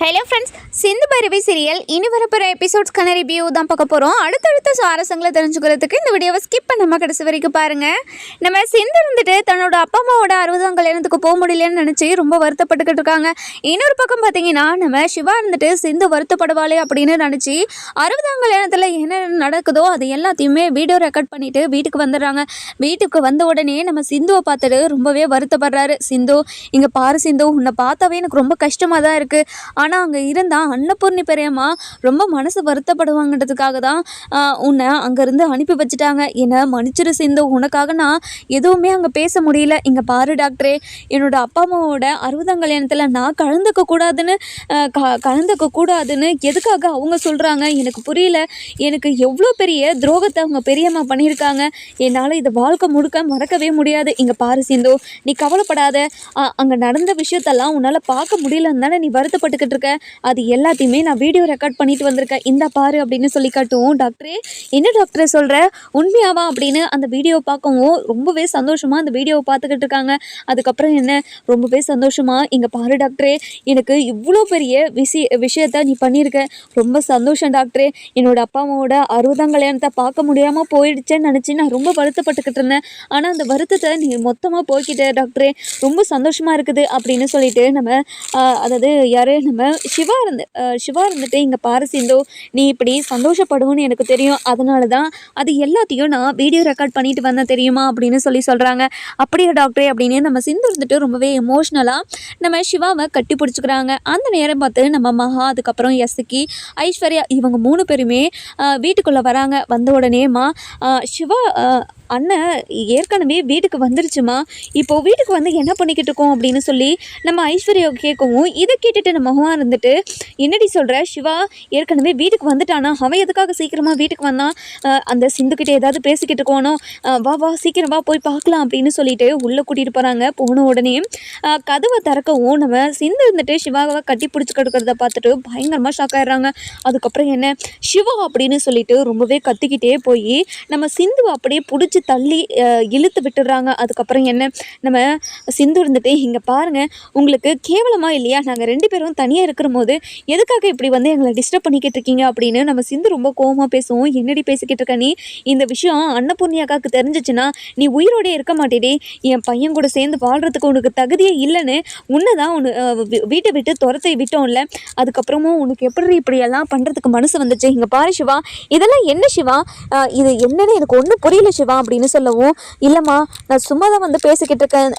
Hello friends, Sindhu Bhairavi serial இனி வரப்போகிற எபிசோட்ஸ்க்கான review தான் பார்க்க போகிறோம். அடுத்தடுத்த சுவாரஸ்யங்களை தெரிஞ்சுக்கிறதுக்கு இந்த வீடியோவை ஸ்கிப் பண்ணாமல் கடைசி வரைக்கும் பாருங்கள். நம்ம சிந்து இருந்துட்டு தன்னோட அப்பா அம்மாவோட 60ஆம் கல்யாணத்துக்கு போக முடியலன்னு நினச்சி ரொம்ப வருத்தப்பட்டுக்கிட்டு இருக்காங்க. இன்னொரு பக்கம் பார்த்தீங்கன்னா நம்ம சிவா இருந்துட்டு சிந்து வருத்தப்படுவாளே அப்படின்னு நினச்சி 60ஆம் கல்யாணத்தில் என்ன நடக்குதோ அது எல்லாத்தையுமே வீடியோ ரெக்கார்ட் பண்ணிவிட்டு வீட்டுக்கு வந்துடுறாங்க. வீட்டுக்கு வந்த உடனே நம்ம சிந்துவை பார்த்துட்டு ரொம்பவே வருத்தப்படுறாரு. சிந்து, இங்கே பாரு சிந்து, உன்னை பார்த்தாவே எனக்கு ரொம்ப கஷ்டமாக தான் இருக்குது. ஆனால் அங்கே இருந்தால் அன்னபூர்ணி பெரியம்மா ரொம்ப மனசு வருத்தப்படுவாங்கன்றதுக்காக தான் உன்னை அங்கேருந்து அனுப்பி வச்சுட்டாங்க. என்னை மன்னிச்சிரு சிந்து, உனக்காக நான் எதுவுமே அங்கே பேச முடியல. இங்கே பாரு டாக்டரே, என்னோட அப்பா அம்மாவோட 60ஆம் கல்யாணத்தில் நான் கலந்துக்க கூடாதுன்னு எதுக்காக அவங்க சொல்கிறாங்க எனக்கு புரியல. எனக்கு எவ்வளோ பெரிய துரோகத்தை அவங்க பெரியம்மா பண்ணியிருக்காங்க. என்னால் இதை வாழ்க்கை முழுக்க மறக்கவே முடியாது. இங்கே பாரு சிந்து, நீ கவலைப்படாத. அங்கே நடந்த விஷயத்தெல்லாம் உன்னால் பார்க்க முடியலன்னு தானே நீ வருத்தப்பட்டுக்கிட்டு இருக்க. அது எல்லாத்தையுமே நான் வீடியோ ரெக்கார்ட் பண்ணிட்டு வந்திருக்கேன், இந்த பாரு அப்படின்னு சொல்லி காட்டுவோம். டாக்டரே, என்ன டாக்டரே சொல்கிற, உண்மையாவா அப்படின்னு அந்த வீடியோ பார்க்கவும் ரொம்பவே சந்தோஷமாக அந்த வீடியோவை பார்த்துக்கிட்டு இருக்காங்க. அதுக்கப்புறம் என்ன, ரொம்பவே சந்தோஷமாக, இங்கே பாரு டாக்டரே, எனக்கு இவ்வளோ பெரிய விஷயத்த நீ பண்ணியிருக்க, ரொம்ப சந்தோஷம் டாக்டரே. என்னோட அப்பா அம்மாவோட 60ஆம் கல்யாணத்தை பார்க்க முடியாமல் போயிடுச்சேன்னு நினச்சி நான் ரொம்ப வருத்தப்பட்டுக்கிட்டு இருந்தேன். ஆனால் அந்த வருத்தத்தை நீ மொத்தமாக போய்கிட்ட டாக்டரே, ரொம்ப சந்தோஷமாக இருக்குது அப்படின்னு சொல்லிட்டு நம்ம அதாவது யார் நம்ம சிவா இருந்துட்டு, இங்கே பாரு சிந்து, நீ இப்படி சந்தோஷப்படுவோன்னு எனக்கு தெரியும். அதனால தான் அது எல்லாத்தையும் நான் வீடியோ ரெக்கார்ட் பண்ணிட்டு வந்தேன் தெரியுமா அப்படின்னு சொல்கிறாங்க. அப்படியே டாக்டரே அப்படின்னு நம்ம சிந்து இருந்துட்டு ரொம்பவே எமோஷ்னலாக நம்ம சிவாவை கட்டி பிடிச்சிக்கிறாங்க. அந்த நேரம் பார்த்து நம்ம மகா, அதுக்கப்புறம் எஸ்கி, ஐஸ்வர்யா, இவங்க 3 பேருமே வீட்டுக்குள்ளே வராங்க. வந்த உடனேம்மா சிவா அண்ணன் ஏற்கனவே வீட்டுக்கு வந்துருச்சுமா, இப்போது வீட்டுக்கு வந்து என்ன பண்ணிக்கிட்டு இருக்கோம் அப்படின்னு சொல்லி நம்ம ஐஸ்வர்யா கேட்கவும், இதை கேட்டுட்டு நம்ம மகா இருந்துட்டு, என்னடி சொல்கிற, சிவா ஏற்கனவே வீட்டுக்கு வந்துட்டானா, அவன் எதுக்காக சீக்கிரமாக வீட்டுக்கு வந்தான், அந்த சிந்துக்கிட்ட ஏதாவது பேசிக்கிட்டு இருக்கணும், வா சீக்கிரம் வா போய் பார்க்கலாம் அப்படின்னு சொல்லிட்டு உள்ளே கூட்டிகிட்டு போகிறாங்க. போன உடனே கதவை திறக்கவும் நம்ம சிந்து இருந்துட்டு சிவாவை கட்டி பிடிச்சிக்கிட்டு பார்த்துட்டு பயங்கரமாக ஷாக் ஆகிடுறாங்க. அதுக்கப்புறம் என்ன, சிவா அப்படின்னு சொல்லிட்டு ரொம்பவே கத்திக்கிட்டே போய் நம்ம சிந்துவை அப்படியே பிடிச்சி தள்ளி இழுத்து விட்டுடுறாங்க. அதுக்கப்புறம் என்ன, நம்ம சிந்து இருந்துட்டு, இங்கே பாருங்கள், உங்களுக்கு கேவலமாக இல்லையா, நாங்கள் 2 பேரும் தனியாக இருக்கிற போது எதுக்காக இப்படி வந்து எங்களை டிஸ்டர்ப் பண்ணிக்கிட்டு இருக்கீங்க அப்படின்னு நம்ம சிந்து ரொம்ப கோவமாக பேசுவோம். என்னடி பேசிக்கிட்டு இருக்க நீ, இந்த விஷயம் அன்னபூர்ணி அக்காவுக்கு தெரிஞ்சிச்சுன்னா நீ உயிரோடே இருக்க மாட்டேடி, என் பையன் கூட சேர்ந்து வாழ்கிறதுக்கு உனக்கு தகுதியே இல்லைன்னு உன்னை தான் வீட்டை விட்டு துரத்தை விட்டோம்ல, அதுக்கப்புறமும் உனக்கு எப்படி இப்படியெல்லாம் பண்ணுறதுக்கு மனசு வந்துச்சு. இங்கே பாரு சிவா, இதெல்லாம் என்ன சிவா, இது என்னன்னு எனக்கு ஒன்றும் புரியல சிவா அப்படின்னு சொல்லவும், இல்லைம்மா நான் சும்மா தான் வந்து பேசிக்கிட்டு இருக்கேன்,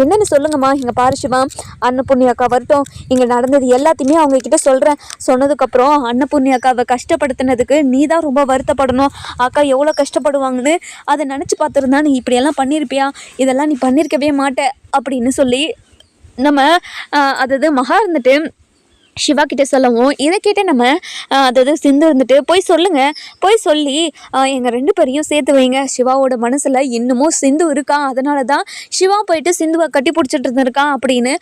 என்னன்னு சொல்லுங்கம்மா. இங்கே பாரு சிவா, அன்னபூர்ணி அக்கா வரட்டும், இங்கே நடந்தது எல்லாத்தையுமே அவங்கக்கிட்ட சொல்கிறேன். சொன்னதுக்கப்புறம் அன்னபூர்ணி அக்காவை கஷ்டப்படுத்தினதுக்கு நீ தான் ரொம்ப வருத்தப்படணும். அக்கா எவ்வளோ கஷ்டப்படுவாங்கன்னு அதை நினச்சி பார்த்துருந்தா நீ இப்படியெல்லாம் பண்ணியிருப்பியா, இதெல்லாம் நீ பண்ணியிருக்கவே மாட்டே அப்படின்னு சொல்லி நம்ம அதாவது மகா இருந்துட்டு சிவா கிட்டே சொல்லவும், இதை கேட்டு நம்ம அதாவது சிந்து இருந்துட்டு, போய் சொல்லுங்கள், போய் சொல்லி எங்கள் 2 பேரையும் சேர்த்து வைங்க. சிவாவோட மனசில் இன்னமும் சிந்து இருக்கா, அதனால தான் சிவா போயிட்டு சிந்துவை கட்டி பிடிச்சிட்டு இருந்திருக்கான் அப்படின்னு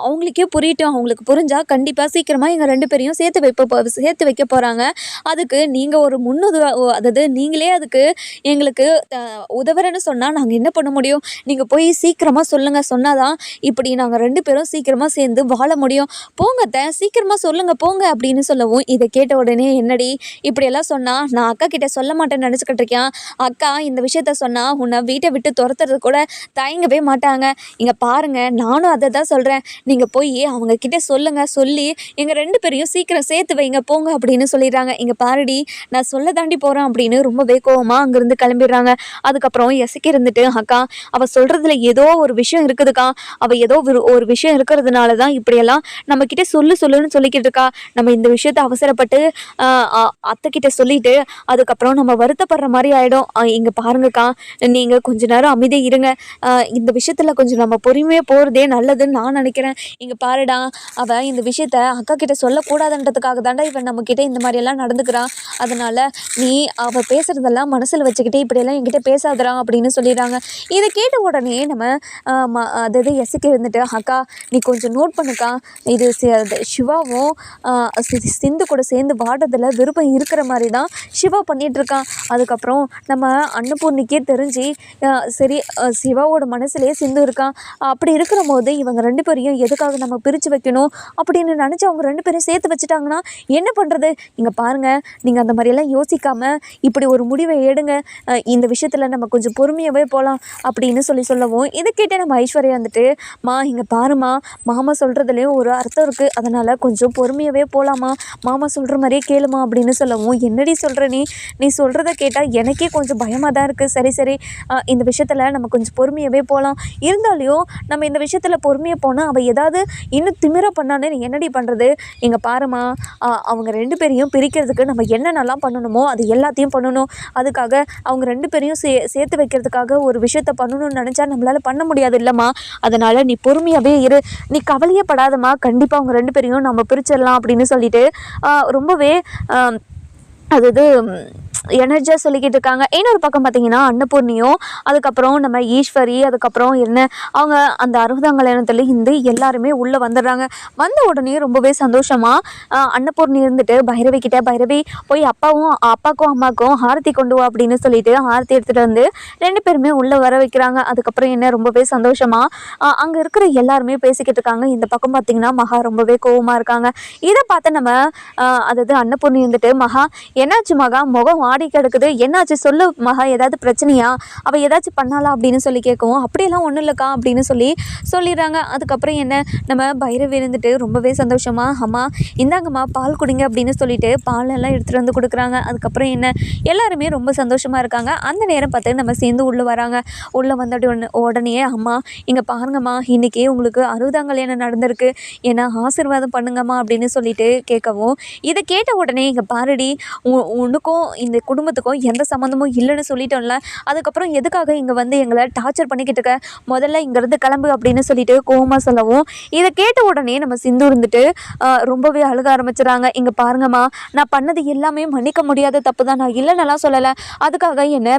அவங்களுக்கே புரியட்டும். அவங்களுக்கு புரிஞ்சால் கண்டிப்பாக சீக்கிரமாக எங்கள் 2 பேரையும் சேர்த்து வைக்க போகிறாங்க. அதுக்கு நீங்கள் ஒரு அதாவது நீங்களே அதுக்கு எங்களுக்கு உதவுறேன்னு சொன்னால் நாங்கள் என்ன பண்ண முடியும், நீங்கள் போய் சீக்கிரமாக சொல்லுங்கள், சொன்னாதான் இப்படி நாங்கள் 2 பேரும் சீக்கிரமாக சேர்ந்து வாழ முடியும். போங்க சீக்கிரமாக சொல்லுங்கள் போங்க அப்படின்னு சொல்லவும், இதை கேட்ட உடனே, என்னடி இப்படியெல்லாம் சொன்னால் நான் அக்கா கிட்டே சொல்ல மாட்டேன்னு நினச்சிக்கிட்டு இருக்கேன். அக்கா இந்த விஷயத்த சொன்னால் உன்னை வீட்டை விட்டு துரத்துறது கூட தயங்கவே மாட்டாங்க. இங்கே பாருங்கள், நானும் அதை தான் சொல்கிறேன், நீங்கள் போய் அவங்கக்கிட்ட சொல்லுங்கள், சொல்லி எங்கள் 2 பேரையும் சீக்கிரம் சேர்த்து வைங்க போங்க அப்படின்னு சொல்லிடுறாங்க. இங்கே பாருடி, நான் சொல்ல தாண்டி போகிறேன் அப்படின்னு ரொம்ப வேகமாக அங்கேருந்து கிளம்பிடுறாங்க. அதுக்கப்புறம் எசக்கி இருந்துட்டு, அக்கா அவள் சொல்கிறதுல ஏதோ ஒரு விஷயம் இருக்குதுக்கா, அவள் ஏதோ ஒரு விஷயம் இருக்கிறதுனால தான் இப்படியெல்லாம் நம்மக்கிட்ட சொல்லுன்னு சொல்லிக்கிட்டு இருக்கா. நம்ம இந்த விஷயத்த அவசரப்பட்டு அத்தைக்கிட்ட சொல்லிட்டு அதுக்கப்புறம் நம்ம வருத்தப்படுற மாதிரி ஆகிடும். இங்கே பாருங்கக்கா, நீங்கள் கொஞ்ச நேரம் அமைதியாக இருங்க, இந்த விஷயத்தில் கொஞ்சம் நம்ம பொறுமையாக போகிறதே நல்லதுன்னு நான் நினைக்கிறேன். இங்கே பாருடா, அவள் இந்த விஷயத்த அக்கா கிட்ட சொல்லக்கூடாதுன்றதுக்காக தாண்டா இவன் நம்மக்கிட்ட இந்த மாதிரியெல்லாம் நடந்துக்கிறான். அதனால் நீ அவள் பேசுகிறதெல்லாம் மனசில் வச்சுக்கிட்டே இப்படியெல்லாம் என்கிட்ட பேசாதடா அப்படின்னு சொல்லிடுறாங்க. இதை கேட்ட உடனே நம்ம அதாவது எஸ்க்கு இருந்துட்டு, அக்கா நீ கொஞ்சம் நோட் பண்ணுக்கா, சிவாவும் சிந்து கூட சேர்ந்து வாடுறதுல விருப்பம் இருக்கிற மாதிரி தான் சிவா பண்ணிகிட்ருக்கான். அதுக்கப்புறம் நம்ம அன்னபூர்ணிக்கே தெரிஞ்சு சரி சிவாவோட மனசுலேயே சிந்து இருக்கான். அப்படி இருக்கிற போது இவங்க 2 பேரையும் எதுக்காக நம்ம பிரித்து வைக்கணும் அப்படின்னு நினச்சி அவங்க 2 பேரையும் சேர்த்து வச்சுட்டாங்கன்னா என்ன பண்ணுறது? இங்கே பாருங்கள், நீங்கள் அந்த மாதிரியெல்லாம் யோசிக்காமல் இப்படி ஒரு முடிவை எடுங்க. இந்த விஷயத்தில் நம்ம கொஞ்சம் பொறுமையாகவே போகலாம் அப்படின்னு சொல்லவும் இதை கேட்டு நம்ம ஐஸ்வர்யா வந்துட்டு, இங்கே பாருமா, மாமா சொல்கிறதுலேயும் ஒரு அர்த்தம் இருக்குது, அதனால் கொஞ்சம் பொறுமையாகவே போகலாமா, மாமா சொல்கிற மாதிரியே கேளுமா அப்படின்னு சொல்லவும், என்னடி சொல்கிற நீ சொல்கிறத கேட்டால் எனக்கே கொஞ்சம் பயமாக தான் இருக்குது. சரி இந்த விஷயத்தில் நம்ம கொஞ்சம் பொறுமையாகவே போகலாம். இருந்தாலும் நம்ம இந்த விஷயத்தில் பொறுமையாக போனால் அவள் ஏதாவது இன்னும் திமிர பண்ணானே என்னடி பண்ணுறது? இங்கே பாருமா, அவங்க 2 பேரையும் பிரிக்கிறதுக்கு நம்ம என்னென்னலாம் பண்ணணுமோ அது எல்லாத்தையும் பண்ணணும். அதுக்காக அவங்க 2 பேரையும் சேர்த்து வைக்கிறதுக்காக ஒரு விஷயத்த பண்ணணும்னு நினச்சா நம்மளால் பண்ண முடியாது இல்லைம்மா. அதனால் நீ பொறுமையாகவே இரு, நீ கவலையே படாதம்மா, கண்டிப்பாக அவங்க 2 பேரையும் நம்ம பிரிச்சிடலாம் அப்படின்னு சொல்லிட்டு ரொம்பவே அது எனர்ஜியாக சொல்லிக்கிட்டு இருக்காங்க. இன்னொரு பக்கம் பார்த்தீங்கன்னா அன்னபூர்ணியும் அதுக்கப்புறம் நம்ம ஈஸ்வரி அதுக்கப்புறம் அவங்க அந்த 60ஆம் கல்யாணத்தில் இருந்து எல்லாருமே உள்ளே வந்துடுறாங்க. வந்த உடனே ரொம்பவே சந்தோஷமாக அன்னபூர்ணி இருந்துட்டு பைரவி கிட்டே, பைரவி போய் அப்பாக்கும் அம்மாக்கும் ஆரத்தி கொண்டு வா அப்படின்னு சொல்லிட்டு ஆரத்தி எடுத்துகிட்டு வந்து 2 பேருமே உள்ளே வர வைக்கிறாங்க. அதுக்கப்புறம் ரொம்பவே சந்தோஷமாக அங்கே இருக்கிற எல்லாருமே பேசிக்கிட்டு இருக்காங்க. இந்த பக்கம் பார்த்தீங்கன்னா மகா ரொம்பவே கோவமாக இருக்காங்க. இதை பார்த்து நம்ம அதாவது அன்னபூர்ணி இருந்துட்டு, மகா என்னாச்சு மகா, முகம் ஆடி கிடக்குது, என்னாச்சு சொல்லு மகா, ஏதாவது பிரச்சனையா, அவள் ஏதாச்சும் பண்ணாலா அப்படின்னு சொல்லி கேட்கவும், அப்படியெல்லாம் ஒன்றும் இல்லைக்கா அப்படின்னு சொல்லிடுறாங்க. அதுக்கப்புறம் நம்ம பைரவி இருந்துட்டு ரொம்பவே சந்தோஷமா, அம்மா இந்தாங்கம்மா பால் குடிங்க அப்படின்னு சொல்லிட்டு பால் எல்லாம் எடுத்துகிட்டு வந்து கொடுக்குறாங்க. அதுக்கப்புறம் எல்லாருமே ரொம்ப சந்தோஷமாக இருக்காங்க. அந்த நேரம் பார்த்து நம்ம சேர்ந்து உள்ளே வராங்க. உள்ளே வந்த உடனே, அம்மா இங்கே பாருங்கம்மா, இன்றைக்கி உங்களுக்கு 60ஆம் கல்யாணம் நடந்திருக்கு, ஏன்னா ஆசீர்வாதம் பண்ணுங்கம்மா அப்படின்னு சொல்லிட்டு கேட்கவும், இதை கேட்ட உடனே இங்கே பாருடி, உனக்கும் இந்த குடும்பத்துக்கும் எந்த சம்மந்தமும் இல்லைன்னு சொல்லிட்டோம்ல, அதுக்கப்புறம் எதுக்காக இங்கே வந்து எங்களை டார்ச்சர் பண்ணிக்கிட்டு இருக்க, முதல்ல இங்கேருந்து கிளம்பு அப்படின்னு சொல்லிட்டு கோவமாக சொல்லவும், இதை கேட்ட உடனே நம்ம சிந்து இருந்துட்டு ரொம்பவே அழுக ஆரம்பிச்சுறாங்க. இங்கே பாருங்கம்மா, நான் பண்ணது எல்லாமே மன்னிக்க முடியாத தப்பு தான், நான் இல்லைன்னெல்லாம் சொல்லலை, அதுக்காக என்னை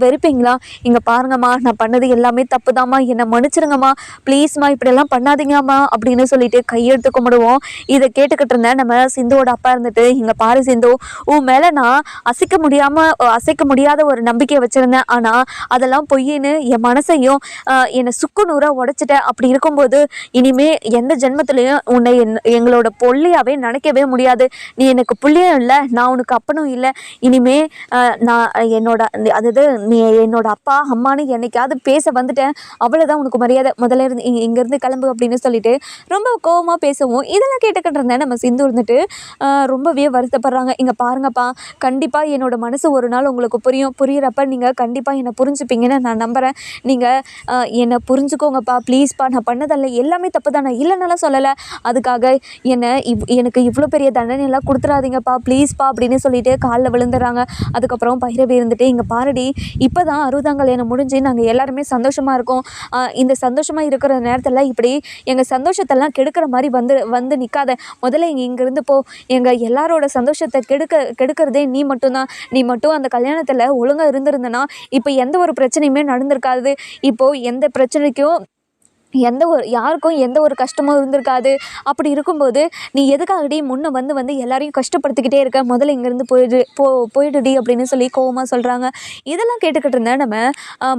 வெறுப்பீங்களா? இங்கே பாருங்கம்மா, நான் பண்ணது எல்லாமே தப்பு தான்மா, என்னை மன்னிச்சிருங்கம்மா, ப்ளீஸ்மா, இப்படியெல்லாம் பண்ணாதீங்கம்மா அப்படின்னு சொல்லிட்டு கையெடுத்து கும்பிடுவோம். இதை கேட்டுக்கிட்டு இருந்தேன் நம்ம சிந்துவோட அப்பா இருந்துட்டு, இங்கே பாரு சிந்து, உன் மேலே நான் அசைக்க முடியாத ஒரு நம்பிக்கையை வச்சுருந்தேன், ஆனால் அதெல்லாம் பொய்யின்னு என் மனசையும் என்னை சுக்குநூறாக உடைச்சிட்டேன். அப்படி இருக்கும்போது இனிமே எந்த ஜென்மத்திலையும் உன்னை எங்களோட பொள்ளையாவே நினைக்கவே முடியாது. நீ எனக்கு புள்ளியும் இல்லை, நான் உனக்கு அப்பனும் இல்லை. இனிமே நான் நீ என்னோட அப்பா அம்மானு என்னைக்காவது பேச வந்துட்டேன், அவ்வளோதான் உனக்கு மரியாதை, முதல்ல இருந்து இங்கேருந்து கிளம்பு அப்படின்னு சொல்லிட்டு ரொம்ப கோவமாக பேசவும், இதெல்லாம் கேட்டுக்கிட்டு இருந்தேன் நம்ம சிந்து இருந்துட்டு ரொம்பவே வருத்தப்படுறாங்க. இங்கே பாருங்கப்பா, கண்டிப்பாக என்னோட மனசு ஒரு நாள் உங்களுக்கு புரியிறப்ப நீங்கள் கண்டிப்பாக என்னை புரிஞ்சுப்பீங்கன்னு நான் நம்புகிறேன். நீங்கள் என்னை புரிஞ்சுக்கோங்கப்பா, ப்ளீஸ்ப்பா, நான் பண்ணதில்ல எல்லாமே தப்பு தான், நான் இல்லைன்னாலாம் சொல்லலை, அதுக்காக எனக்கு இவ்வளோ பெரிய தண்டனையெல்லாம் கொடுத்துடாதீங்கப்பா, ப்ளீஸ்ப்பா அப்படின்னு சொல்லிட்டு காலில் விழுந்துடுறாங்க. அதுக்கப்புறம் பைரவி இருந்துட்டு, இங்கே பாருடி, இப்போ தான் 60ஆம் கல்யாணம் முடிஞ்சு நாங்கள் எல்லாருமே சந்தோஷமாக இருக்கோம், இந்த சந்தோஷமாக இருக்கிற நேரத்தில் இப்படி எங்கள் சந்தோஷத்தெல்லாம் கெடுக்கிற மாதிரி வந்து நிற்காத, முதல்ல இங்கேருந்து போ, எங்கள் எல்லாரோட சந்தோஷத்தை கெடுக்கிறதே நீ மட்டும் அந்த கல்யாணத்தில் ஒழுங்காக இருந்திருந்தனா இப்போ எந்த ஒரு பிரச்சனையுமே நடந்திருக்காது, இப்போது எந்த பிரச்சனைக்கும் யாருக்கும் எந்த ஒரு கஷ்டமும் இருந்திருக்காது. அப்படி இருக்கும்போது நீ எதுக்காகடி முன்ன வந்து எல்லாரையும் கஷ்டப்படுத்திக்கிட்டே இருக்க, முதல்ல இங்கேருந்து போயிடுடி அப்படின்னு சொல்லி கோவமாக சொல்கிறாங்க. இதெல்லாம் கேட்டுக்கிட்டு இருந்தேன் நம்ம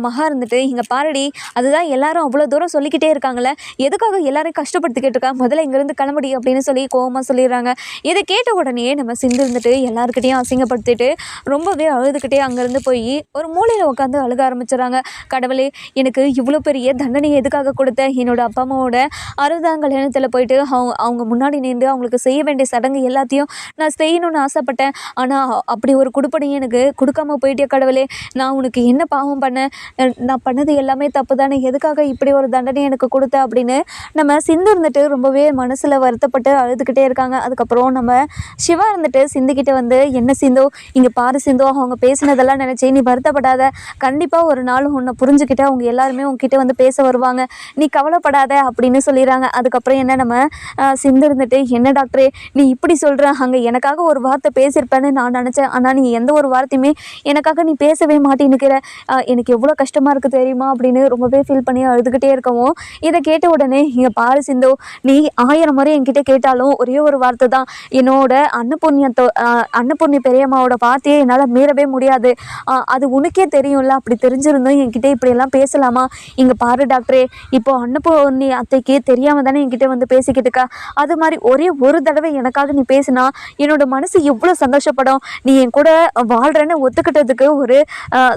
மகா இருந்துட்டு, இங்கே பாருடி, அதுதான் எல்லாரும் அவ்வளோ தூரம் சொல்லிக்கிட்டே இருக்காங்களே, எதுக்காக எல்லாரையும் கஷ்டப்படுத்திக்கிட்டு இருக்கா, முதல்ல இங்கேருந்து கிளம்புடி அப்படின்னு சொல்லி கோவமாக சொல்லிடுறாங்க. இதை கேட்ட உடனே நம்ம சிந்து இருந்துட்டு எல்லாருக்கிட்டையும் அசிங்கப்படுத்திட்டு ரொம்பவே அழுதுகிட்டே அங்கேருந்து போய் ஒரு மூலையில் உட்காந்து அழுக ஆரம்பிச்சிடறாங்க. கடவுளே, எனக்கு இவ்வளோ பெரிய தண்டனை எதுக்காக கொடுத்த, என்னோட அப்பா அம்மாவோட 60ஆம் கல்யாணத்தில் போயிட்டு அவங்க முன்னாடி நின்று அவங்களுக்கு செய்ய வேண்டிய சடங்கு எல்லாத்தையும் நான் செய்யணும்னு ஆசைப்பட்டேன், ஆனால் அப்படி ஒரு குடுப்பனையும் எனக்கு கொடுக்காம போயிட்டே கடவுளே, நான் உனக்கு என்ன பாவம் பண்ணேன், நான் பண்ணது எல்லாமே தப்பு தானே, எதுக்காக இப்படி ஒரு தண்டனை எனக்கு கொடுத்த அப்படின்னு நம்ம சிந்து இருந்துட்டு ரொம்பவே மனசில் வருத்தப்பட்டு அழுதுகிட்டே இருக்காங்க. அதுக்கப்புறம் நம்ம சிவா இருந்துட்டு சிந்துக்கிட்ட வந்து, என்ன சிந்து, இங்கே பாரு சிந்து, அவங்க பேசினதெல்லாம் நினச்சி நீ வருத்தப்படாத, கண்டிப்பாக ஒரு நாள் உன்னை புரிஞ்சுக்கிட்டு அவங்க எல்லாருமே உங்ககிட்ட வந்து பேச வருவாங்க, நீ கவலைப்படாத அப்படின்னு சொல்லிடுறாங்க. அதுக்கப்புறம் என்ன நம்ம சிந்து இருந்துட்டு, என்ன டாக்டரே நீ இப்படி சொல்கிற, அங்கே எனக்காக ஒரு வார்த்தை பேசியிருப்பேன்னு நான் நினச்சேன், ஆனால் நீ எந்த ஒரு வார்த்தையுமே எனக்காக நீ பேசவே மாட்டேன்னுக்கிற, எனக்கு எவ்வளோ கஷ்டமாக இருக்குது தெரியுமா அப்படின்னு ரொம்பவே ஃபீல் பண்ணி அழுதுகிட்டே இருக்கவும், இதை கேட்ட உடனே இங்கே பாரு சிந்து, நீ 1000 முறை என்கிட்ட கேட்டாலும் ஒரே ஒரு வார்த்தை தான், என்னோட அன்னபூர்ணி பெரியம்மாவோட வார்த்தையை என்னால் மீறவே முடியாது. அது உனக்கே தெரியும்ல, அப்படி தெரிஞ்சிருந்தும் என்கிட்ட இப்படியெல்லாம் பேசலாமா? இங்கே பாரு டாக்டரே, இப்போ அன்னபூர்ணி அத்தைக்கு தெரியாமல் தானே என்கிட்ட வந்து பேசிக்கிட்டு இருக்கா, அது மாதிரி ஒரே ஒரு தடவை எனக்காக நீ பேசினா என்னோட மனசு எவ்வளோ சந்தோஷப்படும். நீ என் கூட வாழ்கிறேன்னு ஒத்துக்கிட்டதுக்கு ஒரு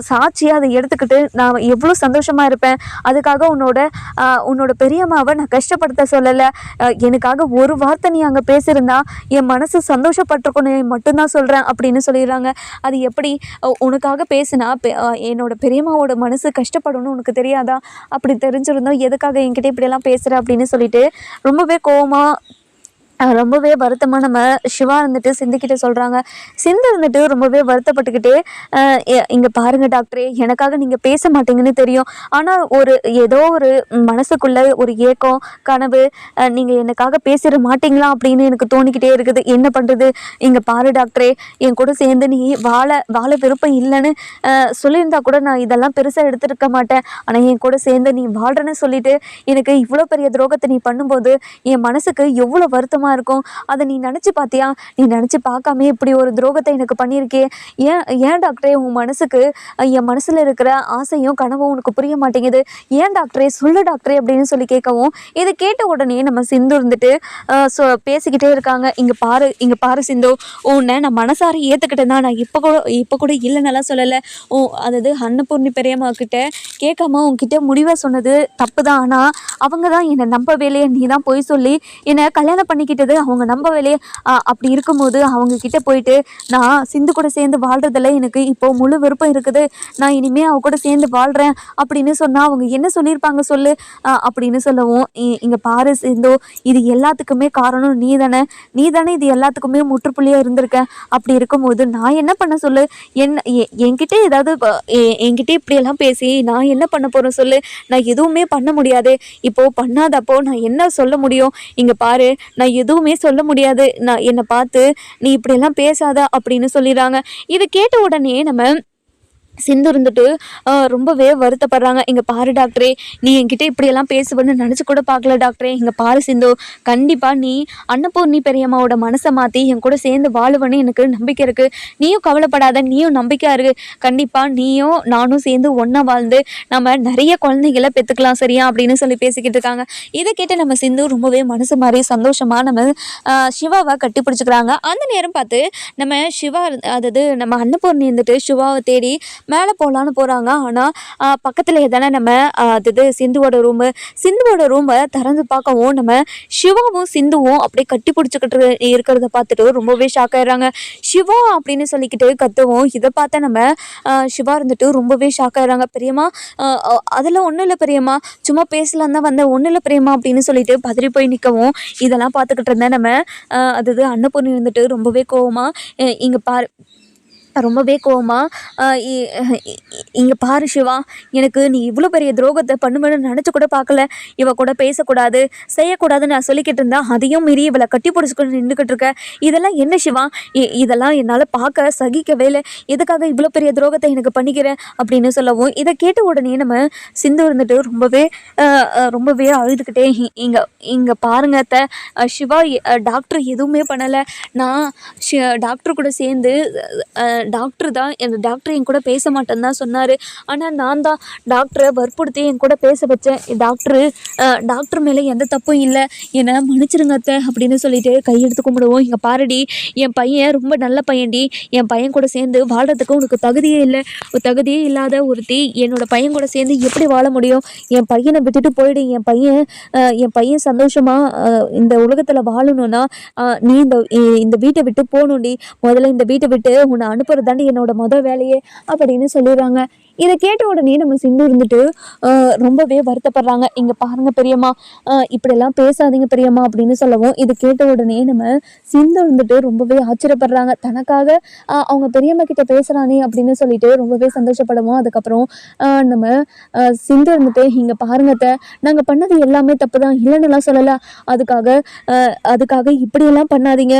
சாட்சியாக அதை எடுத்துக்கிட்டு நான் எவ்வளோ சந்தோஷமாக இருப்பேன். அதுக்காக உன்னோட பெரியம்மாவை நான் கஷ்டப்படுத்த சொல்லலை. எனக்காக ஒரு வார்த்தை நீ அங்கே பேசியிருந்தா என் மனசு சந்தோஷப்பட்டிருக்கணும் மட்டும்தான் சொல்கிறேன் அப்படின்னு சொல்லிடுறாங்க. அது எப்படி உனக்காக பேசினா என்னோட பெரியம்மாவோட மனசு கஷ்டப்படணும்னு உனக்கு தெரியாதா? அப்படி தெரிஞ்சிருந்தோம் எதுக்காக என்கிட்ட இப்படியெல்லாம் பேசுகிற அப்படின்னு சொல்லிட்டு ரொம்பவே கோவமாக ரொம்பவே வருத்தமாக நம்ம சிவா இருந்துட்டு சிந்துக்கிட்ட சொல்கிறாங்க. சிந்து இருந்துட்டு ரொம்பவே வருத்தப்பட்டுக்கிட்டு, இங்கே பாருங்கள் டாக்டரே, எனக்காக நீங்கள் பேச மாட்டீங்கன்னு தெரியும், ஆனால் ஏதோ ஒரு மனசுக்குள்ளே ஒரு ஏக்கம் கனவு, நீங்கள் எனக்காக பேசிட மாட்டீங்களா அப்படின்னு எனக்கு தோணிக்கிட்டே இருக்குது. என்ன பண்ணுறது? இங்கே பாரு டாக்டரே, என் கூட சேர்ந்து நீ வாழ விருப்பம் இல்லைன்னு சொல்லியிருந்தா கூட நான் இதெல்லாம் பெருசாக எடுத்துருக்க மாட்டேன். ஆனால் என் கூட சேர்ந்து நீ வாழ்கிறேன்னு சொல்லிட்டு எனக்கு இவ்வளோ பெரிய துரோகத்தை நீ பண்ணும்போது என் மனசுக்கு எவ்வளோ வருத்தமாக இருக்கும். அதை நீ நினச்சி பார்த்தியா? நீ நினச்சி பார்க்காம இப்படி ஒரு துரோகத்தை எனக்கு பண்ணியிருக்கே. ஏன் டாக்டரே உன் மனசுக்கு என் மனசில் இருக்கிற ஆசையும் கனவும் உனக்கு புரிய மாட்டேங்குது? ஏன் டாக்டரே சொல்லு டாக்டரே அப்படின்னு சொல்லி கேட்கவும், இதை கேட்ட உடனே நம்ம சிந்து இருந்துட்டு பேசிக்கிட்டே இருக்காங்க. இங்கே பாரு சிந்து, உன்னை நான் மனசார ஏற்றுக்கிட்டேன்னா, நான் இப்போ கூட இல்லைன்னெல்லாம் சொல்லலை. அதாவது அன்னபூர்ணி பெரியம்மா கிட்ட கேட்காம உன்கிட்ட முடிவை சொன்னது தப்பு தான். ஆனால் அவங்க தான் என்னை நம்பவே இல்லையே, நீ தான் போய் சொல்லி என்னை கல்யாணம் பண்ணிக்கிட்டது அவங்க நம்பவே. அப்படி இருக்கும்போது அவங்க கிட்ட போயிட்டு நான் சிந்து கூட சேர்ந்து வாழ்றதில்ல, எனக்கு இப்போ முழு விருப்பம் இருக்குது, நான் இனிமேல் அவ கூட சேர்ந்து வாழ்கிறேன் அப்படின்னு சொன்னால் அவங்க என்ன சொல்லியிருப்பாங்க சொல்லு அப்படின்னு சொல்லவும், இங்கே பாரு சிந்து, இது எல்லாத்துக்குமே காரணம் நீ தானே இது எல்லாத்துக்குமே முற்றுப்புள்ளியாக இருந்திருக்க. அப்படி இருக்கும்போது நான் என்ன பண்ண சொல்லு? என்கிட்ட ஏதாவது என்கிட்ட இப்படியெல்லாம் பேசி நான் என்ன பண்ண போகிறேன் சொல்லு? நான் எதுவுமே பண்ண முடியாது. இப்போது பண்ணாதப்போ நான் என்ன சொல்ல முடியும்? இங்கே பாரு, நான் எதுவுமே சொல்ல முடியாது. என்னை பார்த்து நீ இப்படியெல்லாம் பேசாத அப்படின்னு சொல்லிடுறாங்க. இதை கேட்ட உடனே நம்ம சிந்து இருந்துட்டு ரொம்பவே வருத்தப்படுறாங்க. இங்கே பாரு டாக்டரே, நீ என்கிட்ட இப்படியெல்லாம் பேசுவேன்னு நினச்சி கூட பார்க்கல டாக்டரே. இங்கே பாரு சிந்து, கண்டிப்பாக நீ அன்னபூர்ணி பெரியம்மாவோட மனசை மாற்றி என் கூட சேர்ந்து வாழுவேன்னு எனக்கு நம்பிக்கை இருக்குது. நீயும் கவலைப்படாத, நீயும் நம்பிக்கையாக இருக்கு. கண்டிப்பாக நீயும் நானும் சேர்ந்து ஒன்றா வாழ்ந்து நம்ம நிறைய குழந்தைகளை பெற்றுக்கலாம், சரியா அப்படின்னு சொல்லி பேசிக்கிட்டு இருக்காங்க. இதை கேட்டு நம்ம சிந்து ரொம்பவே மனசு மாதிரி சந்தோஷமாக நம்ம சிவாவை கட்டி பிடிச்சிக்கிறாங்க. அந்த நேரம் பார்த்து நம்ம சிவா, அதாவது நம்ம அன்னபூர்ணி இருந்துட்டு சிவாவை தேடி மேலே போகலான்னு போகிறாங்க. ஆனால் பக்கத்துலேயே தானே நம்ம சிந்துவோட ரூமை திறந்து பார்க்கவும் நம்ம சிவாவும் சிந்துவும் அப்படியே கட்டி பிடிச்சிக்கிட்டு இருக்கிறத பார்த்துட்டு ரொம்பவே ஷாக் ஆயிடுறாங்க. சிவா அப்படின்னு சொல்லிக்கிட்டு கத்துவோம். இதை பார்த்தா நம்ம சிவா இருந்துட்டு ரொம்பவே ஷாக் ஆயிடுறாங்க. பெரியம்மா, அதெல்லாம் ஒன்றும் இல்லை பெரியம்மா, சும்மா பேசலாம் தான் வந்தேன், ஒன்றும் இல்லை பெரியம்மா அப்படின்னு சொல்லிட்டு பதறி போய் நிற்கவும், இதெல்லாம் பார்த்துக்கிட்டு இருந்தேன் நம்ம அன்னபூர்ணி வந்துட்டு ரொம்பவே கோவமாக, இங்கே பாரு ரொம்பவே இங்கே பாரு சிவா, எனக்கு நீ இவ்வளோ பெரிய துரோகத்தை பண்ணுவேன்னு நினச்சி கூட பார்க்கல. இவ கூட பேசக்கூடாது செய்யக்கூடாதுன்னு நான் சொல்லிக்கிட்டு இருந்தா, அதையும் மீறி இவளை கட்டி பிடிச்சிக்கிட்டு நின்றுக்கிட்டு இருக்க. இதெல்லாம் என்ன சிவா? இதெல்லாம் என்னால் பார்க்க சகிக்கவே இல்லை. எதுக்காக இவ்வளோ பெரிய துரோகத்தை எனக்கு பண்ணிக்கிறேன் அப்படின்னு சொல்லவும், இதை கேட்ட உடனே நம்ம சிந்து இருந்துட்டு ரொம்பவே அழுதுகிட்டே, இங்கே பாருங்க அத்தை, சிவா டாக்டர் எதுவுமே பண்ணலை. நான் டாக்டர் கூட சேர்ந்து டாக்டர் என் கூட பேச மாட்டேன்னு தான் சொன்னார். ஆனால் நான் தான் டாக்டரை வற்புறுத்தி என் கூட பேச வச்சேன். டாக்டர் மேலே எந்த தப்பும் இல்லை, என்னை மன்னிச்சிருங்க அத்தை அப்படின்னு சொல்லிட்டு கையெடுத்து கும்பிடுவோம். இங்கே பாருடி, என் பையன் ரொம்ப நல்ல பையன்டி, என் பையன் கூட சேர்ந்து வாழ்கிறதுக்கு உனக்கு தகுதியே இல்லை. தகுதியே இல்லாத ஒருத்தி என்னோட பையன் கூட சேர்ந்து எப்படி வாழ முடியும்? என் பையனை விட்டுட்டு போயிடு. என் பையன் சந்தோஷமாக இந்த உலகத்தில் வாழணும்னா நீ இந்த வீட்டை விட்டு போகணுண்டி. முதல்ல இந்த வீட்டை விட்டு உன்னை அனுப்புறது தாண்டி என்னோட வேலையே அப்படின்னு சொல்லிடுறாங்க. இதை கேட்ட உடனே நம்ம சிந்து இருந்துட்டு ரொம்பவே வருத்தப்படுறாங்க. "இங்கே பாருங்க பெரியம்மா, இப்படியெல்லாம் பேசாதீங்க பெரியம்மா" அப்படின்னு சொல்லவும், இது கேட்ட உடனே நம்ம சிந்து இருந்துட்டு ரொம்பவே ஆச்சரியப்படுறாங்க. தனக்காக அவங்க பெரியம்மா கிட்ட பேசுகிறானே அப்படின்னு சொல்லிட்டு ரொம்பவே சந்தோஷப்படவும், அதுக்கப்புறம் நம்ம சிந்து இருந்துட்டு, "இங்கே பாருங்க அத்தை, நாங்கள் பண்ணது எல்லாமே தப்பு தான், இல்லைன்னுலாம் சொல்லலை. அதுக்காக அதுக்காக இப்படியெல்லாம் பண்ணாதீங்க.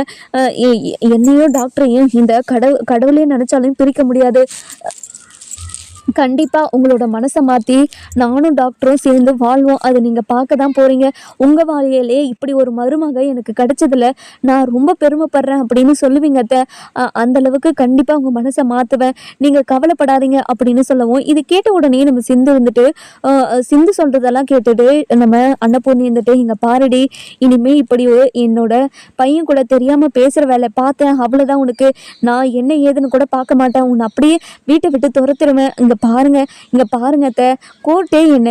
என்னையும் டாக்டரையும் இந்த கடவுளே நினச்சாலும் பிரிக்க முடியாது. கண்டிப்பா உங்களோட மனசை மாற்றி நானும் டாக்டரும் சேர்ந்து வாழ்வோம். அதை நீங்கள் பார்க்க தான் போகிறீங்க. உங்கள் வாழ்க்கையிலே இப்படி ஒரு மருமக எனக்கு கிடைச்சதில் நான் ரொம்ப பெருமைப்படுறேன் அப்படின்னு சொல்லுவீங்க அத்தை. அந்த அளவுக்கு கண்டிப்பாக உங்கள் மனசை மாற்றுவேன். நீங்கள் கவலைப்படாதீங்க அப்படின்னு சொல்லவும், இது கேட்ட உடனே நம்ம சிந்து வந்துட்டு சிந்து சொல்கிறதெல்லாம் கேட்டுட்டு நம்ம அன்னபூர்ணி இருந்துட்டு, "இங்கே பாருடி, இனிமேல் இப்படி என்னோட பையன் கூட தெரியாமல் பேசுகிற வேலை பார்த்தேன், அவ்வளோதான் உனக்கு. நான் என்ன ஏதுன்னு கூட பார்க்க மாட்டேன். உன்னை அப்படியே வீட்டை விட்டு துரத்துருவேன். இங்கே பாருங்க அத்தை, கோர்ட்டே என்ன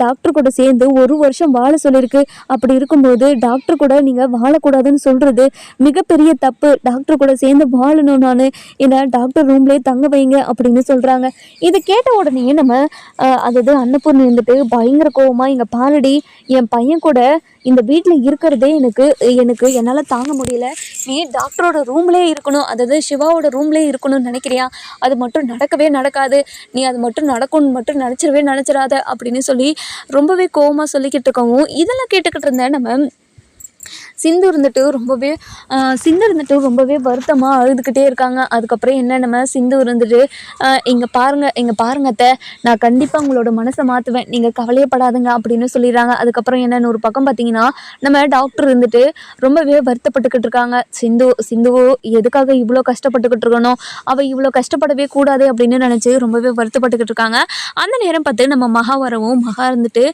டாக்டர் கூட சேர்ந்து 1 வருஷம் வாழ சொல்லியிருக்கு. அப்படி இருக்கும்போது டாக்டர் கூட நீங்கள் வாழக்கூடாதுன்னு சொல்கிறது மிகப்பெரிய தப்பு. டாக்டர் கூட சேர்ந்து வாழணும். நான் என்னை டாக்டர் ரூம்லேயே தங்க வைங்க" அப்படின்னு சொல்கிறாங்க. இதை கேட்ட உடனே நம்ம அதாவது அன்னபூர்ணி வந்துட்டு பயங்கர கோவமாக, "இங்கே பாருடி, என் பையன் கூட இந்த வீட்டில் இருக்கிறதே என்னால் தாங்க முடியல. நீ டாக்டரோட ரூம்லேயே இருக்கணும், அதாவது சிவாவோட ரூம்லேயே இருக்கணும்னு நினைக்கிறியா? அது மட்டும் நடக்கவே நடக்காது. நீ அது மட்டும் நடக்கும்னு மட்டும் நினச்சிடாத" அப்படின்னு சொல்லி ரொம்பவே கோவமாக சொல்லிக்கிட்டு இருக்கவும், இதெல்லாம் கேட்டுக்கிட்டு இருந்தேன் நம்ம சிந்து இருந்துட்டு ரொம்பவே வருத்தமாக அழுதுகிட்டே இருக்காங்க. அதுக்கப்புறம் என்ன, நம்ம சிந்து இருந்துட்டு, இங்கே பாருங்க அத்தை, நான் கண்டிப்பாக உங்களோட மனசை மாற்றுவேன், நீங்கள் கவலையப்படாதுங்க" அப்படின்னு சொல்லிடுறாங்க. அதுக்கப்புறம் என்னன்னு ஒரு பக்கம் பார்த்தீங்கன்னா, நம்ம டாக்டர் இருந்துட்டு ரொம்பவே வருத்தப்பட்டுக்கிட்டு இருக்காங்க. சிந்து எதுக்காக இவ்வளோ கஷ்டப்பட்டுக்கிட்டு இருக்கணும், அவள் இவ்வளோ கஷ்டப்படவே கூடாது அப்படின்னு நினச்சி ரொம்பவே வருத்தப்பட்டுக்கிட்டு இருக்காங்க. அந்த நேரம் பார்த்து நம்ம மகா இருந்துட்டு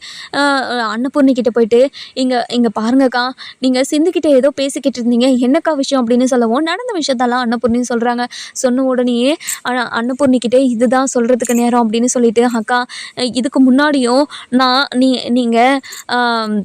அன்னபூர்ணி கிட்ட போயிட்டு, இங்கே பாருங்கக்கா, நீங்கள் சிந்துக்கிட்ட ஏதோ பேசிக்கிட்டு இருந்தீங்க, என்னக்கா விஷயம் அப்படின்னு சொல்லவும், நடந்த விஷயத்தெல்லாம் அன்னபூர்ணி சொல்கிறாங்க. சொன்ன உடனேயே அன்னபூர்ணிக்கிட்டே இதுதான் சொல்கிறதுக்கு நேரம் அப்படின்னு சொல்லிட்டு, "அக்கா, இதுக்கு முன்னாடியும் நீங்கள்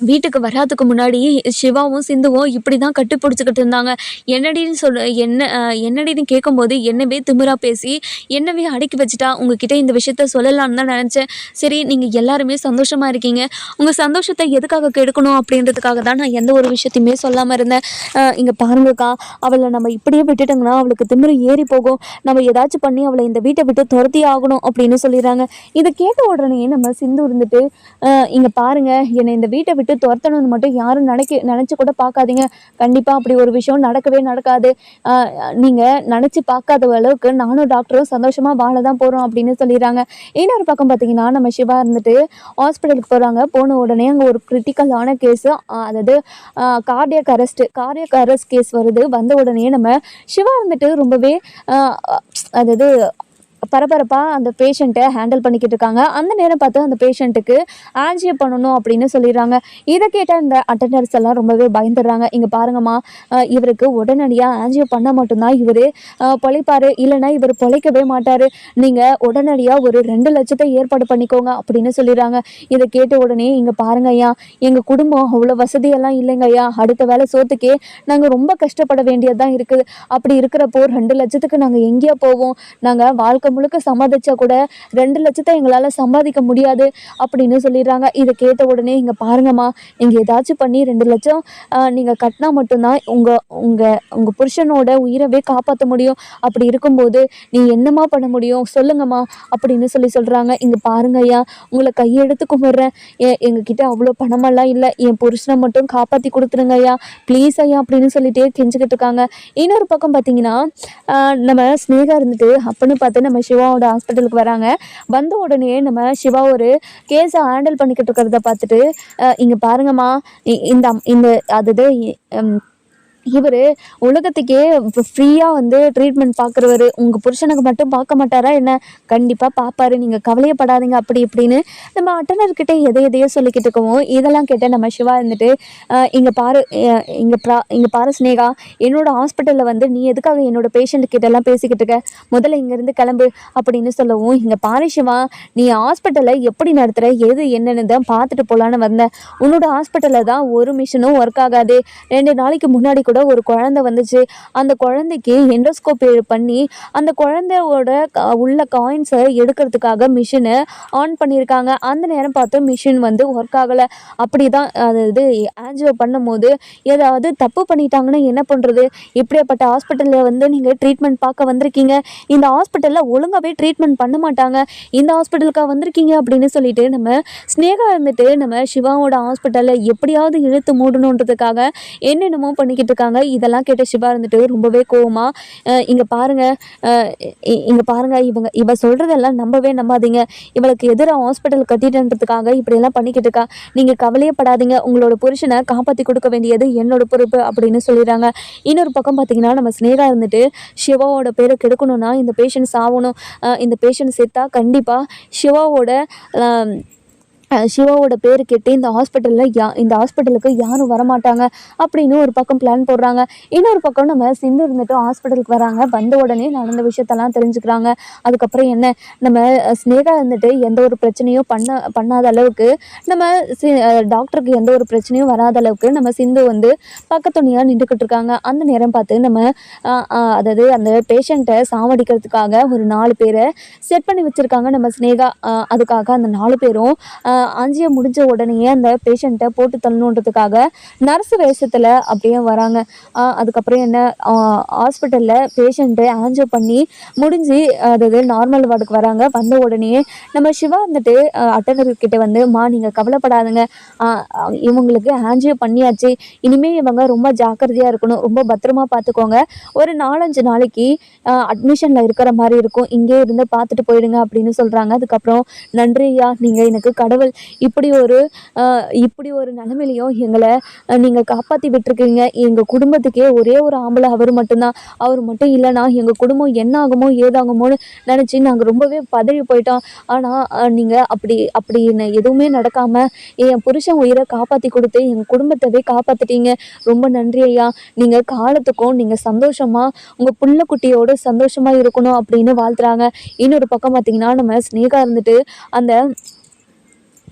வீட்டுக்கு வராதுக்கு முன்னாடி சிவாவும் சிந்துவும் இப்படி தான் கட்டி பிடிச்சிக்கிட்டு இருந்தாங்க. என்னடின்னு கேட்கும்போது என்னவே திமிரா பேசி என்னவே அடக்கி வச்சுட்டா. உங்ககிட்ட இந்த விஷயத்த சொல்லலான்னு தான் நினச்சேன். சரி, நீங்கள் எல்லாருமே சந்தோஷமாக இருக்கீங்க, உங்கள் சந்தோஷத்தை எதுக்காக கெடுக்கணும் அப்படின்றதுக்காக தான் நான் எந்த ஒரு விஷயத்தையுமே சொல்லாமல் இருந்தேன். இங்கே பாருங்கக்கா, அவளை நம்ம இப்படியே விட்டுட்டோங்கன்னா அவளுக்கு திமிரு ஏறி போகும். நம்ம ஏதாச்சும் பண்ணி அவளை இந்த வீட்டை விட்டு துரத்தி ஆகணும்" அப்படின்னு சொல்லிடுறாங்க. இதை கேட்ட உடனே நம்ம சிந்து இருந்துட்டு, "இங்கே பாருங்க, என்னை இந்த வீட்டை விட்டு துரத்தணும்னு மட்டும் யாரும் நினச்சி கூட பார்க்காதீங்க. கண்டிப்பாக அப்படி ஒரு விஷயம் நடக்கவே நடக்காது. நீங்கள் நினச்சி பார்க்காத அளவுக்கு நானும் டாக்டரும் சந்தோஷமாக வாழ தான் போகிறோம்" அப்படின்னு சொல்லிடுறாங்க. இன்னொரு பக்கம் பார்த்தீங்கன்னா, நம்ம சிவா இருந்துட்டு ஹாஸ்பிட்டலுக்கு போகிறாங்க. போன உடனே அங்கே ஒரு கிரிட்டிக்கலான கேஸு, அதாவது கார்டியக் அரெஸ்ட் கேஸ் வருது. வந்த உடனே நம்ம சிவா இருந்துட்டு ரொம்பவே அதாவது பரபரப்பாக அந்த பேஷண்ட்டை ஹேண்டில் பண்ணிக்கிட்டு இருக்காங்க. அந்த நேரம் பார்த்து அந்த பேஷண்ட்டுக்கு ஆன்ஜியோ பண்ணணும் அப்படின்னு சொல்லிடுறாங்க. இதை கேட்ட இந்த அட்டெண்டர்ஸ் எல்லாம் ரொம்பவே பயந்துடுறாங்க. "இங்கே பாருங்கம்மா, இவருக்கு உடனடியாக ஆன்ஜியோ பண்ணால் மட்டும்தான் இவர் பொழைப்பார், இல்லைனா இவர் பொழைக்கவே மாட்டார். நீங்கள் உடனடியாக ஒரு 2 லட்சத்தை ஏற்பாடு பண்ணிக்கோங்க" அப்படின்னு சொல்லிடுறாங்க. இதை கேட்ட உடனே, "இங்கே பாருங்க ஐயா, எங்கள் குடும்பம் அவ்வளோ வசதியெல்லாம் இல்லைங்க ஐயா. அடுத்த வேலை சோத்துக்கே நாங்கள் ரொம்ப கஷ்டப்பட வேண்டியது தான் இருக்குது. அப்படி இருக்கிறப்போ 2 லட்சத்துக்கு நாங்கள் எங்கேயோ போவோம். நாங்கள் வாழ்க்கை முழுக்க சம்பாதிச்சா கூட 2 லட்சத்தை எங்களால் சம்பாதிக்க முடியாது" அப்படின்னு சொல்லிடுறாங்க. இதை கேட்ட உடனே, "இங்கே பாருங்கம்மா, நீங்கள் ஏதாச்சும் பண்ணி 2 லட்சம் நீங்கள் கட்டினா மட்டும்தான் உங்கள் புருஷனோட உயிரவே காப்பாற்ற முடியும். அப்படி இருக்கும்போது நீ என்னம்மா பண்ண முடியும் சொல்லுங்கம்மா" அப்படின்னு சொல்கிறாங்க. "இங்கே பாருங்க ஐயா, உங்களை கையெடுத்து கும்பிட்றேன். எங்ககிட்ட அவ்வளோ பணமெல்லாம் இல்லை. என் புருஷனை மட்டும் காப்பாற்றி கொடுத்துருங்க ஐயா, ப்ளீஸ் ஐயா" அப்படின்னு சொல்லிட்டே கெஞ்சிக்கிட்டு இருக்காங்க. இன்னொரு பக்கம் பார்த்தீங்கன்னா, நம்ம ஸ்னேகா இருந்துட்டு அப்பன்னு பார்த்து நம்ம சிவாவோட ஹாஸ்பிட்டலுக்கு வராங்க. வந்த உடனே நம்ம சிவா ஒரு கேஸை ஹேண்டில் பண்ணிக்கிட்டு இருக்கிறத பார்த்துட்டு, "இங்கே பாருங்கம்மா, இந்த அதாவது இவர் உலகத்துக்கே ஃப்ரீயாக ட்ரீட்மெண்ட் பார்க்குறவர். உங்கள் புருஷனுக்கு மட்டும் பார்க்க மாட்டாரா என்ன? கண்டிப்பாக பார்ப்பாரு, நீங்கள் கவலையப்படாதீங்க" அப்படி இப்படின்னு நம்ம அட்டனர்கிட்ட எதையோ சொல்லிக்கிட்டு இருக்கவும், இதெல்லாம் கேட்ட நம்ம சிவா இருந்துட்டு, "இங்கே பாரு, இங்கே பாரு ஸ்னேகா, என்னோடய ஹாஸ்பிட்டலில் நீ எதுக்காக என்னோடய பேஷண்ட்டுக்கிட்டெல்லாம் பேசிக்கிட்டு இருக்க? முதல்ல இங்கேருந்து கிளம்பு" அப்படின்னு சொல்லவும், "இங்கே பாரு சிவா, நீ ஹாஸ்பிட்டலை எப்படி நடத்துகிற, என்னென்னு தான் பார்த்துட்டு போகலான்னு வந்தேன். உன்னோட ஹாஸ்பிட்டலில் தான் ஒரு மிஷினும் ஒர்க் ஆகாது. 2 நாளைக்கு முன்னாடி கூட ஒரு குழந்தை வந்துச்சு. அந்த குழந்தைக்கு எண்டோஸ்கோப் பண்ணி அந்த குழந்தையோட உள்ள காயின்ஸை எடுக்கிறதுக்காக மிஷினை ஆன் பண்ணியிருக்காங்க. அந்த நேரம் பார்த்து மிஷின் வந்து ஒர்க் ஆகலை. அப்படி தான் அது இது ஆன்ஜியோ பண்ணும்போது ஏதாவது தப்பு பண்ணிட்டாங்கன்னா என்ன பண்ணுறது? இப்படியாப்பட்ட ஹாஸ்பிட்டலில் வந்து நீங்கள் ட்ரீட்மெண்ட் பார்க்க வந்திருக்கீங்க. இந்த ஹாஸ்பிட்டலில் ஒழுங்காகவே ட்ரீட்மெண்ட் பண்ண மாட்டாங்க. இந்த ஹாஸ்பிட்டலுக்காக வந்திருக்கீங்க அப்படின்னு சொல்லிட்டு நம்ம ஸ்னேகா இருந்துட்டு நம்ம சிவாவோட ஹாஸ்பிட்டலில் எப்படியாவது இழுத்து மூடணுன்றதுக்காக என்னென்னமோ பண்ணிக்கிட்டு இருக்காங்க. இதெல்லாம் கேட்ட சிவா இருந்துட்டு ரொம்பவே கோவமா இங்கே பாருங்க இவ சொல்கிறதெல்லாம் நம்பவே நம்பாதீங்க. இவளுக்கு எதிராக ஹாஸ்பிட்டல் கட்டிட்டுன்றதுக்காக இப்படியெல்லாம் பண்ணிக்கிட்டு இருக்கா. நீங்கள் கவலையே படாதீங்க. உங்களோட புருஷனை காப்பாற்றி கொடுக்க வேண்டியது என்னோட பொறுப்பு அப்படின்னு சொல்லிடுறாங்க. இன்னொரு பக்கம் பார்த்தீங்கன்னா நம்ம ஸ்னேகா இருந்துட்டு சிவாவோட பேரை கெடுக்கணும்னா இந்த பேஷண்ட் சாகணும். இந்த பேஷண்ட் செத்தா கண்டிப்பாக சிவாவோட பேர் கேட்டு இந்த ஹாஸ்பிட்டலுக்கு யாரும் வரமாட்டாங்க அப்படின்னு ஒரு பக்கம் பிளான் போடுறாங்க. இன்னொரு பக்கம் நம்ம சிந்து இருந்துட்டு ஹாஸ்பிட்டலுக்கு வராங்க. வந்த உடனே நடந்த விஷயத்தெல்லாம் தெரிஞ்சுக்கிறாங்க. அதுக்கப்புறம் என்ன, நம்ம ஸ்னேகா இருந்துட்டு எந்த ஒரு பிரச்சனையும் பண்ணாத அளவுக்கு, நம்ம டாக்டருக்கு எந்த ஒரு பிரச்சனையும் வராத அளவுக்கு நம்ம சிந்து வந்து பக்கத்துணையாக நின்றுக்கிட்டு இருக்காங்க. அந்த நேரம் பார்த்து நம்ம அதாவது அந்த பேஷண்ட்டை சாவடிக்கிறதுக்காக ஒரு 4 பேரை செட் பண்ணி வச்சுருக்காங்க நம்ம ஸ்னேகா. அதுக்காக அந்த 4 பேரும் ஆஞ்சியோ முடிஞ்ச உடனேயே அந்த பேஷண்ட்டை போட்டு தள்ளணுன்றதுக்காக நர்ஸு வேஷத்தில் அப்படியே வராங்க. அதுக்கப்புறம் என்ன, ஹாஸ்பிட்டலில் பேஷண்ட்டு ஆஞ்சியோ பண்ணி முடிஞ்சு அதாவது நார்மல் வார்டுக்கு வராங்க. வந்த உடனே நம்ம சிவா வந்துட்டு அட்டண்டர்கிட்ட வந்து, நீங்கள் கவலைப்படாதுங்க, இவங்களுக்கு ஆஞ்சியோ பண்ணியாச்சு, இனிமேல் இவங்க ரொம்ப ஜாக்கிரதையாக இருக்கணும், ரொம்ப பத்திரமா பார்த்துக்கோங்க, ஒரு 4-5 நாளைக்கு அட்மிஷனில் இருக்கிற மாதிரி இருக்கும், இங்கே இருந்து பார்த்துட்டு போயிடுங்க அப்படின்னு சொல்கிறாங்க. அதுக்கப்புறம் நன்றி ஐயா, நீங்கள் எனக்கு கடவுள் இப்படி ஒரு நிலைமையிலையும் எங்களை நீங்கள் காப்பாற்றி விட்டுருக்கீங்க. எங்கள் குடும்பத்துக்கே ஒரே ஒரு ஆம்பளை அவர் மட்டும்தான். அவர் மட்டும் இல்லைன்னா எங்கள் குடும்பம் என்ன ஆகுமோ ஏதாகுமோன்னு நினச்சி நாங்கள் ரொம்பவே பதறி போயிட்டோம். ஆனால் நீங்கள் அப்படி எதுவுமே நடக்காமல் என் புருஷன் உயிரை காப்பாற்றி கொடுத்து எங்கள் குடும்பத்தவே காப்பாற்றிட்டீங்க. ரொம்ப நன்றி ஐயா. நீங்கள் காலத்துக்கும் நீங்கள் சந்தோஷமாக உங்கள் புள்ள குட்டியோடு சந்தோஷமாக இருக்கணும் அப்படின்னு வாழ்த்துறாங்க. இன்னொரு பக்கம் பார்த்திங்கன்னா நம்ம ஸ்னேகா இருந்துட்டு அந்த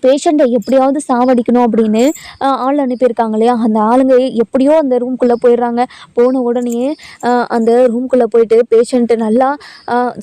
பேஷண்ட்டை எப்படியாவது சாவடிக்கணும் அப்படின்னு ஆள் அனுப்பியிருக்காங்க இல்லையா, அந்த ஆளுங்க எப்படியோ அந்த ரூம்குள்ளே போயிடுறாங்க. போன உடனே அந்த ரூம்குள்ளே போயிட்டு பேஷண்ட்டு நல்லா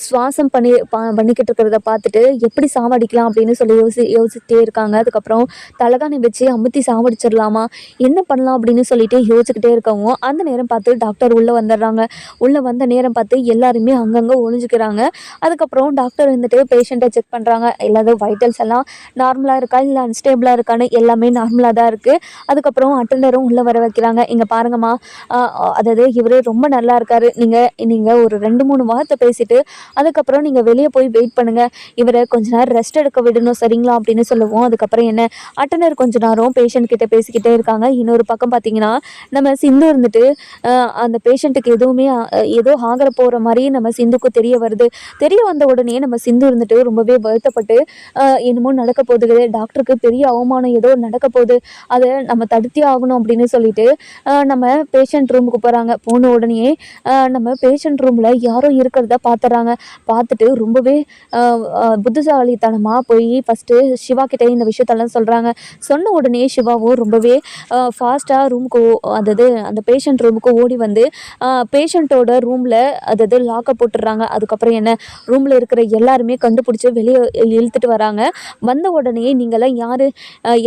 சுவாசம் பண்ணிக்கிட்டு இருக்கிறத பார்த்துட்டு எப்படி சாவடிக்கலாம் அப்படின்னு சொல்லி யோசிச்சுட்டே இருக்காங்க. அதுக்கப்புறம் தலகாணி வச்சு அமுத்தி சாவடிச்சிடலாமா, என்ன பண்ணலாம் அப்படின்னு சொல்லிட்டு யோசிச்சுக்கிட்டே இருக்கவும் அந்த நேரம் பார்த்து டாக்டர் உள்ளே வந்துடுறாங்க. உள்ளே வந்த நேரம் பார்த்து எல்லாருமே அங்கங்கே ஒழிஞ்சுக்கிறாங்க. அதுக்கப்புறம் டாக்டர் வந்துட்டு பேஷண்ட்டை செக் பண்ணுறாங்க. எல்லாரும் வைட்டல்ஸ் எல்லாம் நார்மலாக இருக்கா இல்லை அன்ஸ்டேபிளாக இருக்கான்னு எல்லாமே நார்மலாக தான் இருக்குது. அதுக்கப்புறம் அட்டெண்டரும் உள்ளே வர வைக்கிறாங்க. இங்கே பாருங்கம்மா, அதாவது இவர் ரொம்ப நல்லா இருக்கார், நீங்கள் ஒரு 2-3 வார்த்தை பேசிவிட்டு அதுக்கப்புறம் நீங்கள் வெளியே போய் வெயிட் பண்ணுங்கள், இவரை கொஞ்ச நேரம் ரெஸ்ட் எடுக்க விடணும் சரிங்களா அப்படின்னு சொல்லுவோம். அதுக்கப்புறம் என்ன, அட்டெண்டர் கொஞ்ச நேரம் பேஷண்ட் கிட்ட பேசிக்கிட்டே இருக்காங்க. இன்னொரு பக்கம் பார்த்தீங்கன்னா நம்ம சிந்து இருந்துட்டு அந்த பேஷண்ட்டுக்கு ஏதோ ஆகிற போகிற மாதிரி நம்ம சிந்துக்கு தெரிய வருது. தெரிய வந்த உடனே நம்ம சிந்து இருந்துட்டு ரொம்பவே வருத்தப்பட்டு என்னமோ நடக்க போகுது, டாக்டருக்கு பெரிய அவமானம் ஏதோ நடக்க போகுது, அதை நம்ம தடுத்தே ஆகணும் அப்படின்னு சொல்லிட்டு நம்ம பேஷண்ட் ரூமுக்கு போகிறாங்க. போன உடனே நம்ம பேஷண்ட் ரூமில் யாரோ இருக்கிறத பார்த்துறாங்க. பார்த்துட்டு ரொம்பவே புத்திசாலித்தனமாக போய் ஃபஸ்ட்டு சிவா கிட்டே இந்த விஷயத்தெல்லாம் சொல்கிறாங்க. சொன்ன உடனே சிவாவும் ரொம்பவே ஃபாஸ்ட்டாக ரூமுக்கு அதாவது அந்த பேஷண்ட் ரூமுக்கு ஓடி வந்து பேஷண்ட்டோட ரூமில் அதாவது லாக்கை போட்டுடுறாங்க. அதுக்கப்புறம் என்ன, ரூமில் இருக்கிற எல்லாருமே கண்டுபிடிச்சி வெளியே இழுத்துட்டு வராங்க. வந்த உடனே நீங்களாம் யார்,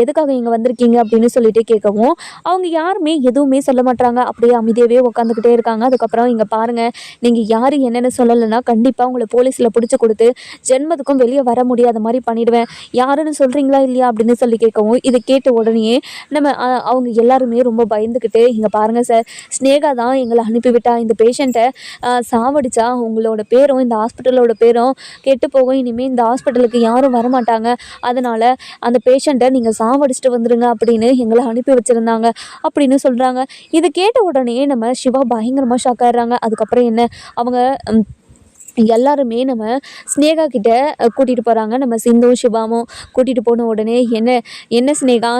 எதுக்காக இங்கே வந்திருக்கீங்க அப்படின்னு சொல்லிட்டு கேட்கவும் அவங்க யாருமே எதுவுமே சொல்ல மாட்டாங்க. அப்படியே அமைதியாகவே உட்காந்துக்கிட்டே இருக்காங்க. அதுக்கப்புறம் இங்கே பாருங்கள், நீங்கள் யார் என்னென்னு சொல்லலைன்னா கண்டிப்பாக உங்களை போலீஸில் பிடிச்சி கொடுத்து ஜென்மத்துக்கும் வெளியே வர முடியாத மாதிரி பண்ணிவிடுவேன், யாருன்னு சொல்கிறீங்களா இல்லையா அப்படின்னு சொல்லி கேட்கவும் இதை கேட்ட உடனே நம்ம அவங்க எல்லாருமே ரொம்ப பயந்துக்கிட்டு, இங்கே பாருங்கள் சார், ஸ்னேகா தான் எங்களை அனுப்பிவிட்டா, இந்த பேஷண்ட்டை சாவடிச்சா உங்களோட பேரும் இந்த ஹாஸ்பிட்டலோட பேரும் கெட்டு போகும், இனிமேல் இந்த ஹாஸ்பிட்டலுக்கு யாரும் வரமாட்டாங்க, அதனால் அந்த பேஷண்ட்டை நீங்கள் சாவடிச்சுட்டு வந்துடுங்க அப்படின்னு எங்களை அனுப்பி வச்சுருந்தாங்க அப்படின்னு சொல்கிறாங்க. இதை கேட்ட உடனே நம்ம சிவா பயங்கரமாக ஷாக் ஆகிடுறாங்க. அதுக்கப்புறம் என்ன, அவங்க எல்லாருமே நம்ம ஸ்னேகா கிட்ட கூட்டிகிட்டு போகிறாங்க. நம்ம சிந்துவும் சிவாவும் கூட்டிகிட்டு போன உடனே என்ன ஸ்னேகா,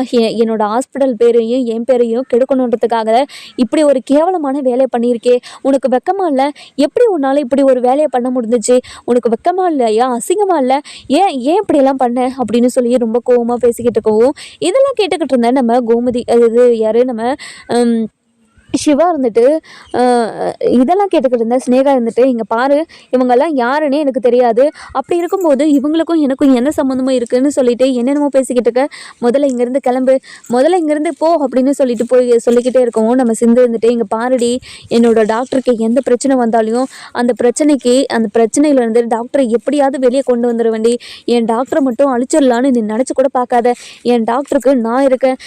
என்னோட ஹாஸ்பிட்டல் பேரையும் என் பேரையும் கெடுக்கணுன்றதுக்காக இப்படி ஒரு கேவலமான வேலையை பண்ணியிருக்கே, உனக்கு வெக்கமா இல்லை, எப்படி உன்னால் இப்படி ஒரு வேலையை பண்ண முடிஞ்சிச்சு, உனக்கு வெக்கமா இல்லையா, அசிங்கமா இல்லை, ஏன் இப்படியெல்லாம் பண்ண அப்படின்னு சொல்லி ரொம்ப கோவமாக பேசிக்கிட்டு இருக்கவும் இதெல்லாம் கேட்டுக்கிட்டு இருந்தேன் நம்ம கோமதி, அது யார், நம்ம சிவா இருந்துட்டு இதெல்லாம் கேட்டுக்கிட்டு இருந்த ஸ்னேகா இருந்துட்டு, "இங்கே பாரு, இவங்கெல்லாம் யாருன்னே எனக்கு தெரியாது. அப்படி இருக்கும்போது இவங்களுக்கும் எனக்கும் என்ன சம்மந்தமும் இருக்குன்னு சொல்லிட்டு என்னென்னமோ பேசிக்கிட்டு இருக்க. முதல்ல இங்கேருந்து கிளம்பு, முதல்ல இங்கேருந்து போ" அப்படின்னு சொல்லிட்டு போய் சொல்லிக்கிட்டே இருக்கவும், நம்ம சிந்து இருந்துட்டு, "இங்கே பாருடி, என்னோட டாக்டருக்கு எந்த பிரச்சனை வந்தாலும் அந்த பிரச்சனையிலேருந்து டாக்டரை எப்படியாவது வெளியே கொண்டு வந்துடுவேன்டி. என் டாக்டரை மட்டும் அழிச்சிடலான்னு நீ நினச்சி கூட பார்க்காத. என் டாக்டருக்கு நான் இருக்கேன்.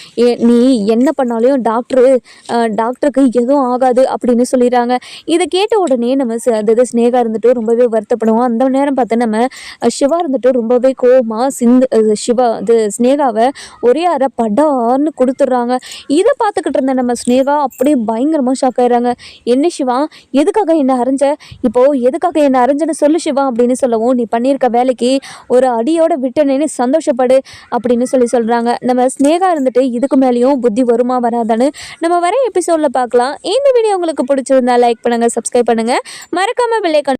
நீ என்ன பண்ணாலும் டாக்டருக்கு எதுவும் ஆகாது" அப்படின்னு சொல்லிடுறாங்க. இதை கேட்ட உடனே நம்ம அதாவது ஸ்னேகா இருந்துட்டு ரொம்பவே வருத்தப்படுவோம். அந்த நேரம் பார்த்து நம்ம சிவா இருந்துட்டு ரொம்பவே கோவமா சிவா அது ஸ்னேகாவை ஒரே அரை படார்னு கொடுத்துட்றாங்க. இதை பார்த்துக்கிட்டு இருந்த நம்ம ஸ்னேகா அப்படியே பயங்கரமாக ஷாக் ஆயிடுறாங்க. "என்ன சிவா, எதுக்காக என்ன அரைஞ்ச? எதுக்காக என்ன அரைஞ்சன்னு சொல்லு சிவா" அப்படின்னு சொல்லவும், "நீ பண்ணியிருக்க வேலைக்கு ஒரு அடியோட விட்டனேன்னு சந்தோஷப்படு" அப்படின்னு சொல்கிறாங்க. நம்ம ஸ்னேகா இருந்துட்டு இதுக்கு மேலேயும் புத்தி வருமா வராதான்னு நம்ம வர எபிசோடில் பார்க்கலாம். இந்த வீடியோ உங்களுக்கு பிடிச்சிருந்தா லைக் பண்ணுங்கள், சப்ஸ்கிரைப் பண்ணுங்கள், மறக்காமல் பெல் ஐகான்